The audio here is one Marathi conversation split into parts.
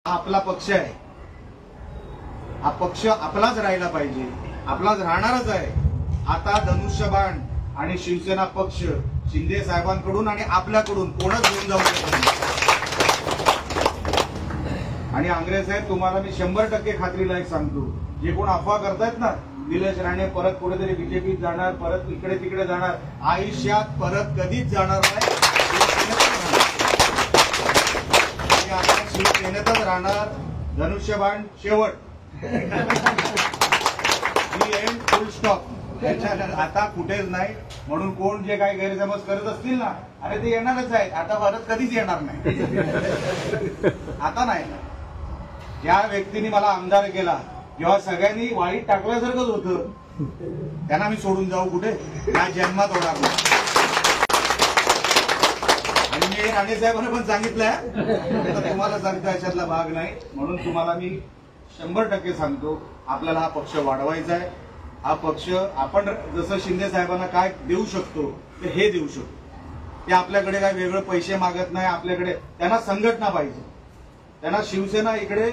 आपला पक्ष आहे, हा पक्ष आपलाच राहिला पाहिजे, आपलाच राहणारच आहे। आता धनुष्यबाण आणि शिवसेना पक्ष शिंदे साहेबांकडून आणि आपल्याकडून कोणच घेऊन जाऊ शकत नाही। आणि आंग्रे साहेब, तुम्हाला मी 100% खात्रीला एक सांगतो, जे कोण अफवा करतायत ना, निलेश राणे परत कुठेतरी बीजेपीत जाणार, परत इकडे तिकडे जाणार, आयुष्यात परत कधीच जाणार नाही। आता शिवसेनेतच राहणार। धनुष्यबाण शेवट, एंड फुल स्टॉप, आता कुठेच नाही। म्हणून कोण जे काही गैरसमज करत असतील ना, अरे ते येणारच आहेत, आता परत कधीच येणार नाही। आता नाही। ज्या व्यक्तीने मला आमदार केला, जेव्हा सगळ्यांनी वाईट टाकल्यासारखंच होतं, त्यांना मी सोडून जाऊ कुठे? या जन्मात होणार नाही। आणि मी राणे साहेबांना पण सांगितलंय, तुम्हाला सांगता याच्यातला भाग नाही। म्हणून तुम्हाला मी 100% सांगतो, आपल्याला हा पक्ष वाढवायचा आहे। हा पक्ष आपण जसं शिंदे साहेबांना काय देऊ शकतो ते हे देऊ शकतो। ते आपल्याकडे काय वेगळे पैसे मागत नाही, आपल्याकडे त्यांना संघटना पाहिजे, त्यांना शिवसेना इकडे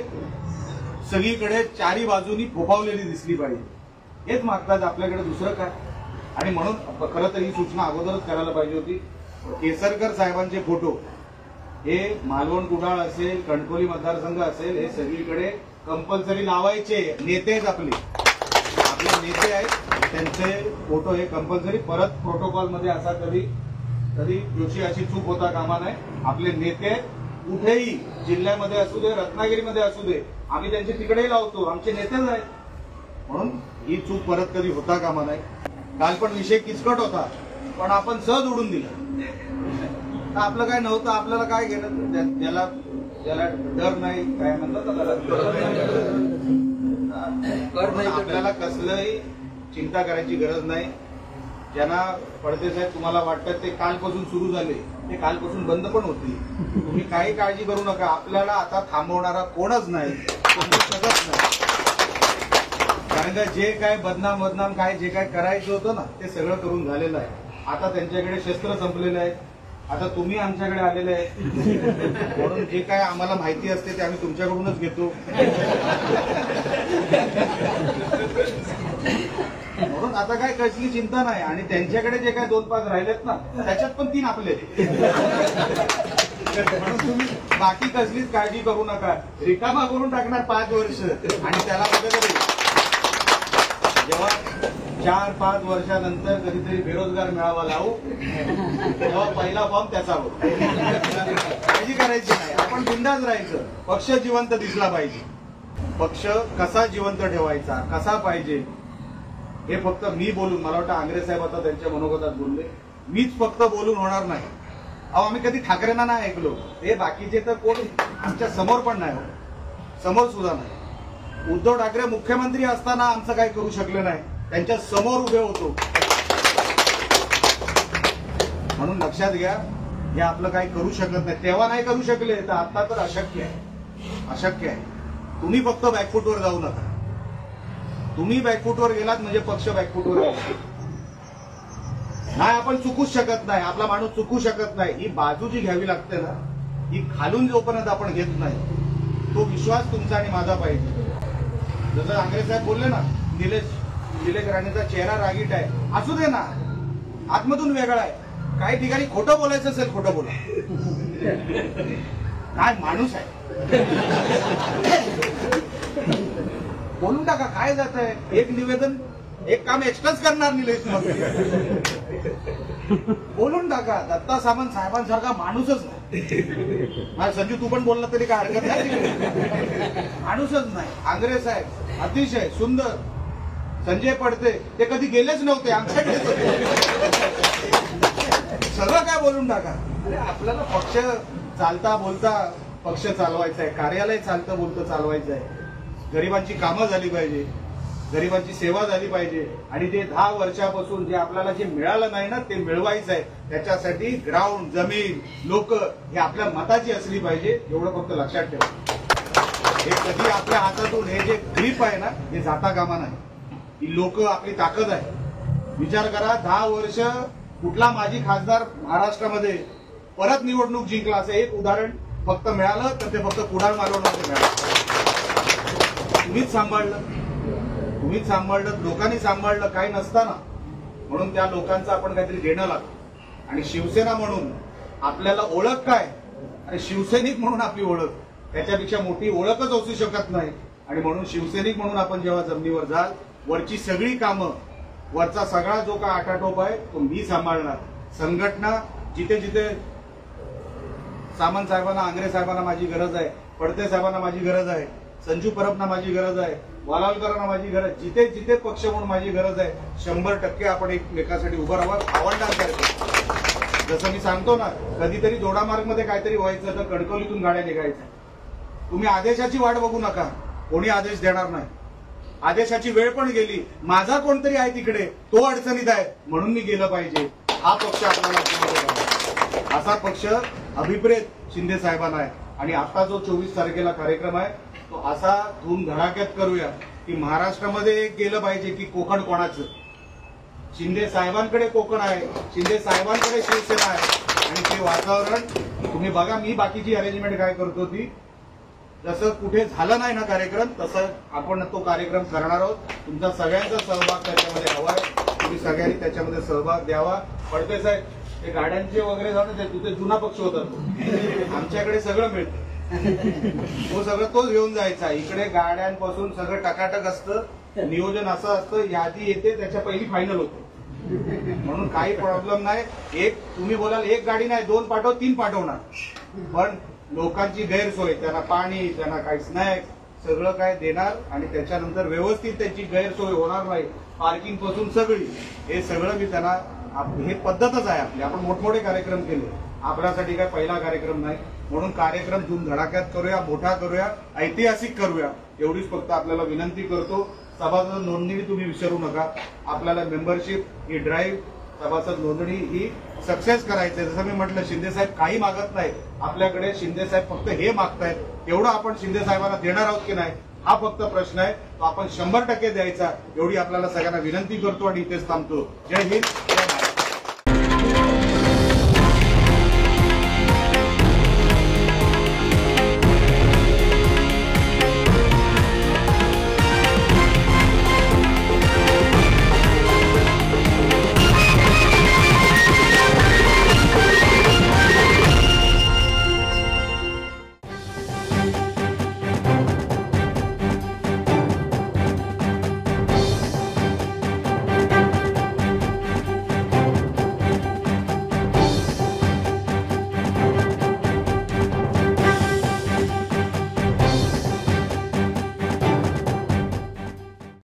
सगळीकडे चारी बाजूनी फोफावलेली दिसली पाहिजे, हेच मागतात आपल्याकडे, दुसरं काय। आणि म्हणून खरं तर ही सूचना अगोदरच करायला पाहिजे होती। केसरकर साहेबांचे फोटो हे मालवण कुडाळ असेल, कणकवली मतदारसंघ असेल, हे सगळीकडे कंपल्सरी लावायचे। नेतेच आपले नेते आहेत, त्यांचे फोटो हे कंपल्सरी। परत प्रोटोकॉल मध्ये असा कधी जोशी अशी चूक होता कामा नये। आपले नेते कुठेही जिल्ह्यामध्ये असू दे, रत्नागिरीमध्ये असू दे, आम्ही त्यांचे तिकडेही लावतो, आमचे नेतेच आहेत। म्हणून ही चूक परत कधी होता कामा नये। काल पण विषय किचकट होता, पण आपण सहज उडून दिलं। आपलं काय नव्हतं, आपल्याला काय घेणं, ज्याला डर नाही, काय म्हणतात आपल्याला कसलंही चिंता करायची गरज नाही। ज्यांना पडते साहेब तुम्हाला वाटतं ते कालपासून सुरू झाले, ते कालपासून बंद पण होतील। तुम्ही काही काळजी करू नका, आपल्याला आता थांबवणारा कोणच नाही, शकत नाही। कारण का जे काय बदनाम काय जे काय करायचं होतं ना, ते सगळं करून झालेलं आहे। आता त्यांच्याकडे शस्त्र संपलेलं आहे, आता तुम्ही आमच्याकडे आलेले आहे। म्हणून जे काय आम्हाला माहिती असते ते आम्ही तुमच्याकडूनच घेतो। म्हणून आता काय कसली चिंता नाही। आणि त्यांच्याकडे जे काय 2-5 राहिलेत ना, त्याच्यात पण 3 आपले। म्हणून तुम्ही बाकी कसलीच काळजी करू नका, रिकामा करून टाकणार 5 वर्ष। आणि त्याला कुठेतरी जेव्हा 4-5 वर्षानंतर कधीतरी बेरोजगार मेळावा लावू, तेव्हा पहिला फॉर्म त्याचा हो। काळजी करायची नाही, आपण बिंदास राहायचं। पक्ष जिवंत दिसला पाहिजे, पक्ष कसा जिवंत ठेवायचा, कसा पाहिजे, हे फक्त मी बोलून, मला वाटतं आंग्रे साहेब आता त्यांच्या मनोगतात बोलले, मीच फक्त बोलून होणार नाही। आम्ही कधी ठाकरेंना नाही ऐकलो, हे बाकीचे तर कोण आमच्या समोर पण नाही, समोर सुद्धा नाही। उद्धव ठाकरे मुख्यमंत्री असताना आमचं काही करू शकले नाही, त्यांच्या समोर उभे होतो। म्हणून लक्षात घ्या, हे आपलं काही करू शकत नाही, तेव्हा नाही करू शकले, तर आता तर अशक्य आहे, अशक्य आहे। तुम्ही फक्त बॅकफूटवर जाऊ नका, तुम्ही बॅकफूटवर गेलात म्हणजे पक्ष बॅकफूटवर गेला नाही। आपण चुकूच शकत नाही, आपला माणूस चुकू शकत नाही। ही बाजू जी घ्यावी लागते ना, ही खालून जोपर्यंत आपण घेत नाही, तो विश्वास तुमचा आणि माझा पाहिजे। जसं आंग्रे साहेब बोलले ना, निलेश राणेचा चेहरा रागीट आहे, असू दे ना, आतमधून वेगळा आहे। काही ठिकाणी खोटं बोलायचं असेल, खोटं बोला, काय माणूस आहे, बोलून टाका, काय जात आहे। एक निवेदन, एक काम एक्स्ट्राच करणार निलेश, बोलून टाका। दत्ता सामंत साहेबांसारखा माणूसच नाही। संजू तू पण बोलला तरी काय हरकत नाही, माणूसच नाही। आंग्रे साहेब अतिशय सुंदर, संजय पडते ते कधी गेलेच नव्हते आमच्याकडे, सगळं काय बोलून टाका। अरे आपल्याला पक्ष चालता बोलता पक्ष चालवायचा आहे, कार्यालय चालतं बोलतं चालवायचं आहे। गरिबांची कामं झाली पाहिजे, गरिबांची सेवा झाली पाहिजे। आणि ते 10 वर्षापासून जे आपल्याला जे मिळालं नाही ना, ते मिळवायचं आहे। त्याच्यासाठी ग्राउंड, जमीन, लोक हे आपल्या मताची असली पाहिजे, एवढं फक्त लक्षात ठेवा। हे कधी आपल्या हातातून हे जे ग्रीप आहे ना, हे जाता कामा नाही। ही लोक आपली ताकद आहे। विचार करा, 10 वर्ष कुठला माजी खासदार महाराष्ट्रामध्ये परत निवडणूक जिंकला, असं एक उदाहरण फक्त मिळालं तर ते फक्त कुडाळ मालवणमध्ये मिळालं. तुम्हीच सांभाळलं, लोकांनी सांभाळलं, काही नसताना. म्हणून त्या लोकांचं आपण काहीतरी देणं लागतं. आणि शिवसेना म्हणून आपल्याला ओळख काय, आणि शिवसैनिक म्हणून आपली ओळख त्याच्यापेक्षा मोठी ओळखच असू शकत नाही. आणि म्हणून शिवसैनिक म्हणून आपण जेव्हा जमिनीवर जाल, वरची सगळी कामं, वरचा सगळा जो काय आटाटोप आहे तो मी सांभाळणार. संघटना जिथे जिथे सामंत साहेबांना, आंग्रे साहेबांना माझी गरज आहे, पडते साहेबांना माझी गरज आहे, संजू परबना माझी गरज आहे, वालावलकरांना माझी गरज, जिथे जिथे पक्ष म्हणून माझी गरज आहे, 100% आपण एकमेकासाठी उभं राहावं. आव्हान करायचं. जसं मी सांगतो ना, कधीतरी जोडामार्गमध्ये काहीतरी व्हायचं तर कणकवलीतून गाड्या निघायच्या. तुम्ही आदेशाची वाट बघू नका, कोणी आदेश देणार नाही. आदेशाची वेळ पण गेली, माझा कोणतरी आहे तिकडे, तो अडचणीत आहे म्हणून मी गेलं पाहिजे. हा पक्ष आपल्याला, असा पक्ष अभिप्रेत शिंदे साहेबांना आहे. आणि आता जो 24 तारखेला कार्यक्रम आहे तो असा धूम धडाक्यात करूया की महाराष्ट्रामध्ये एक गेलं पाहिजे की कोकण कोणाचं. शिंदे साहेबांकडे कोकण आहे, शिंदे साहेबांकडे शिवसेना आहे. आणि ते वातावरण तुम्ही बघा. मी बाकीची अरेंजमेंट काय करतो ती, जसं कुठे झालं नाही ना कार्यक्रम, तसं आपण तो कार्यक्रम करणार आहोत. तुमचा सगळ्यांचा सहभाग त्याच्यामध्ये हवाय. तुम्ही सगळ्यांनी त्याच्यामध्ये सहभाग द्यावा. पडते साहेब, ते गाड्यांचे वगैरे जाऊन तिथे जुना पक्ष होता, आमच्याकडे सगळं मिळतं, तो सगळं तोच घेऊन जायचा. इकडे गाड्यांपासून सगळं टकाटक असतं, नियोजन असं असतं, यादी येते त्याच्या पहिली फायनल होते. म्हणून काही प्रॉब्लेम नाही. एक तुम्ही बोलाल एक गाडी नाही, 2 पाठव, 3 पाठवणार, पण लोकांची गैरसोय, त्यांना पाणी, त्यांना काही स्नॅक्स सगळं काय देणार. आणि त्याच्यानंतर व्यवस्थित त्यांची गैरसोय होणार नाही, पार्किंग पासून सगळी, हे सगळं मी त्यांना, हे पद्धतच आहे आपली. आपण मोठमोठे कार्यक्रम केले, आपल्यासाठी काय पहिला कार्यक्रम नाही. म्हणून कार्यक्रम धूम धडाक्यात करूया, मोठा करूया, ऐतिहासिक करूया, एवढीच फक्त आपल्याला विनंती करतो. सभासद नोंदणी तुम्ही विसरू नका. आपल्याला मेंबरशिप ही ड्राईव्ह, सभासद नोंदणी ही सक्सेस करायचंय. जसं मी म्हटलं, शिंदे साहेब काही मागत नाही आपल्याकडे, शिंदे साहेब फक्त हे मागतायत. एवढं आपण शिंदे साहेबांना देणार आहोत की नाही हा फक्त प्रश्न आहे. तो आपण 100% द्यायचा, एवढी आपल्याला सगळ्यांना विनंती करतो आणि इथेच थांबतो. जय हिंद.